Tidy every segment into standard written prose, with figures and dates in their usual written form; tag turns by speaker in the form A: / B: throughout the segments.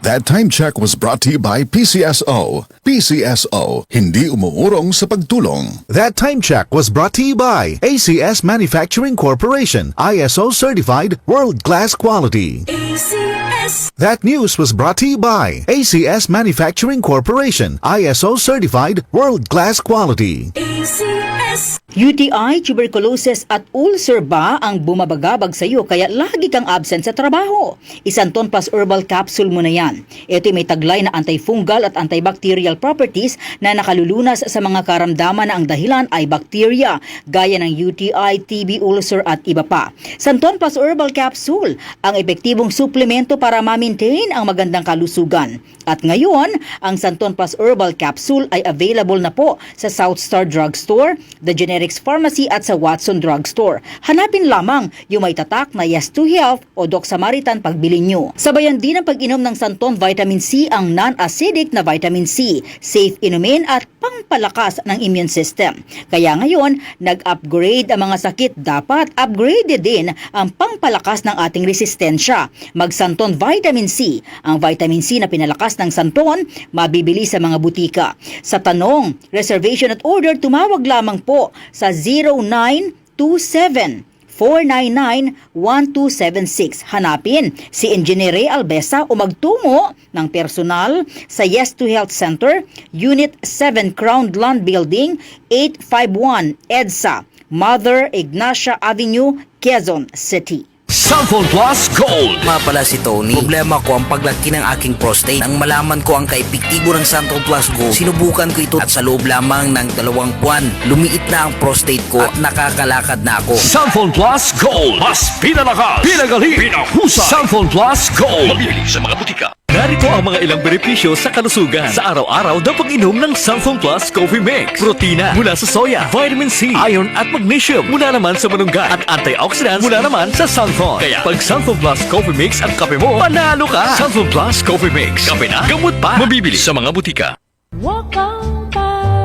A: That time check was brought to you by PCSO. PCSO, hindi umuurong sa pagtulong.
B: That time check was brought to you by ACS Manufacturing Corporation, ISO certified world-class quality.
C: ACS.
B: That news was brought to you by ACS Manufacturing Corporation, ISO certified world-class quality.
C: ACS.
D: UTI, tuberculosis at ulcer ba ang bumabagabag sa iyo kaya lagi kang absent sa trabaho? Isanton Plus Herbal Capsule mo na yan. Ito may taglay na antifungal at antibacterial properties na nakalulunas sa mga karamdaman na ang dahilan ay bacteria, gaya ng UTI, TB, ulcer at iba pa. Santon Plus Herbal Capsule, ang epektibong suplemento para ma-maintain ang magandang kalusugan. At ngayon, ang Santon Plus Herbal Capsule ay available na po sa South Star Drugstore, The Generics Pharmacy at sa Watson Drugstore. Hanapin lamang yung may tatak na Yes to Health o Doc Samaritan pagbili nyo. Sabayan din ang pag-inom ng Santon Vitamin C, ang non-acidic na vitamin C, safe inumin at pangpalakas ng immune system. Kaya ngayon, nag-upgrade ang mga sakit, dapat upgraded din ang pangpalakas ng ating resistensya. Mag-Santon Vitamin C. Ang vitamin C na pinalakas ng Santon, mabibili sa mga butika. Sa tanong, reservation at order, tumawag lamang po sa 0927-499-1276. Hanapin si Engineer Ray Albesa o magtungo ng personal sa Yes to Health Center, Unit 7 Crown Land Building, 851 EDSA, Mother Ignacia Avenue, Quezon City.
E: Santon Plus Gold.
F: Nga pala si Tony. Problema ko ang paglaki ng aking prostate. Nang malaman ko ang kaepektibo ng Santon Plus Gold, sinubukan ko ito at sa loob lamang ng 2 buwan, lumiit na ang prostate ko at nakakalakad na ako.
E: Santon Plus Gold. Mas pinalakas, pinagaling, pinahusay. Santon Plus Gold. Mabili sa mga butika. Narito ang mga ilang benepisyo sa kalusugan sa araw-araw na pag-inom ng Santon Plus Coffee Mix. Protina mula sa soya, vitamin C, iron at magnesium mula naman sa malunggay at antioxidants mula naman sa Santon. Kaya pag Santon Plus Coffee Mix ang kape mo, panalo ka! Santon Plus Coffee Mix. Kape na, gamot pa. Mabibili sa mga butika.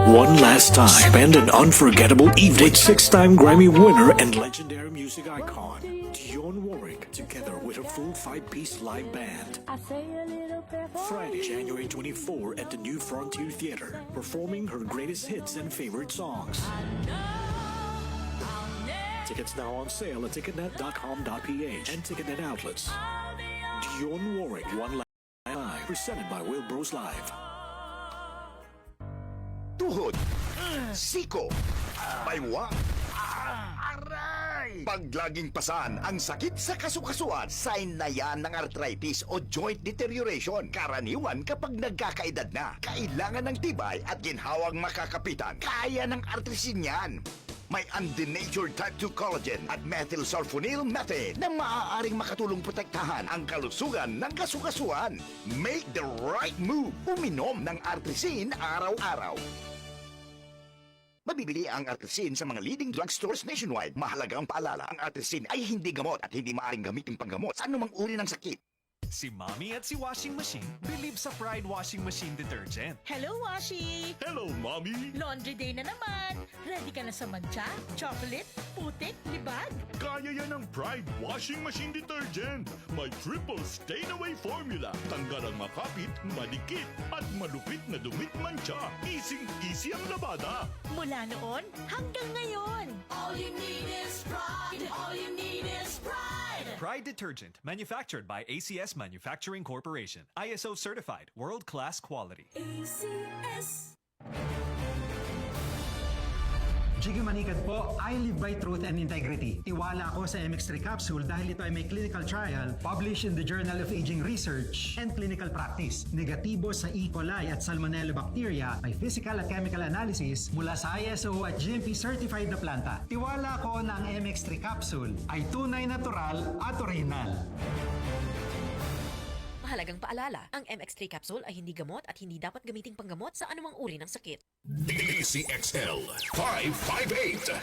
G: One last time, spend an unforgettable evening with 6-time Grammy winner and legendary music icon Dionne Warwick, together with a full 5-piece live band. Friday, January 24 at the New Frontier Theater, performing her greatest hits and favorite songs. Tickets now on sale at ticketnet.com.ph and Ticketnet outlets. Dionne Warwick, One Last Time, presented by Will Bros Live.
H: Tuhod, siko, baywa, aray! Pag laging pasan ang sakit sa kasukasuan, sign na yan ng arthritis o joint deterioration. Karaniwan kapag nagkakaedad na, kailangan ng tibay at ginhawang makakapitan. Kaya ng artrisin yan. May undenatured type 2 collagen at methylsulfonyl methane na maaaring makatulong protektahan ang kalusugan ng kasukasuan. Make the right move. Uminom ng artrisin araw-araw. Mabibili ang artrisin sa mga leading drugstores nationwide. Mahalagang paalala, ang artrisin ay hindi gamot at hindi maaaring gamitin panggamot sa anumang uri ng sakit.
I: Si Mommy at si Washing Machine believe sa Pride Washing Machine Detergent.
J: Hello, Washi!
G: Hello, Mommy!
J: Laundry day na naman! Ready ka na sa mancha, chocolate, putik, libag?
G: Kaya yan ang Pride Washing Machine Detergent. May triple stain-away formula. Tanggal ang makapit, madikit, at malupit na dumit mancha. Easy ang labada.
J: Mula noon hanggang ngayon.
C: All you need is pride. All you need is pride.
I: Pride Detergent, manufactured by ACS Manufacturing Corporation. ISO certified, world-class quality.
C: ACS.
K: Jiggy Manikad po, I live by truth and integrity. Tiwala ako sa MX3 capsule dahil ito ay may clinical trial published in the Journal of Aging Research and Clinical Practice. Negatibo sa E. coli at Salmonella bacteria, may physical at chemical analysis mula sa ISO at GMP certified na planta. Tiwala ko na ang MX3 capsule ay tunay natural at original.
L: Mahalagang paalala, ang MX3 capsule ay hindi gamot at hindi dapat gamiting panggamot sa anumang uri ng sakit.
E: DCXL 558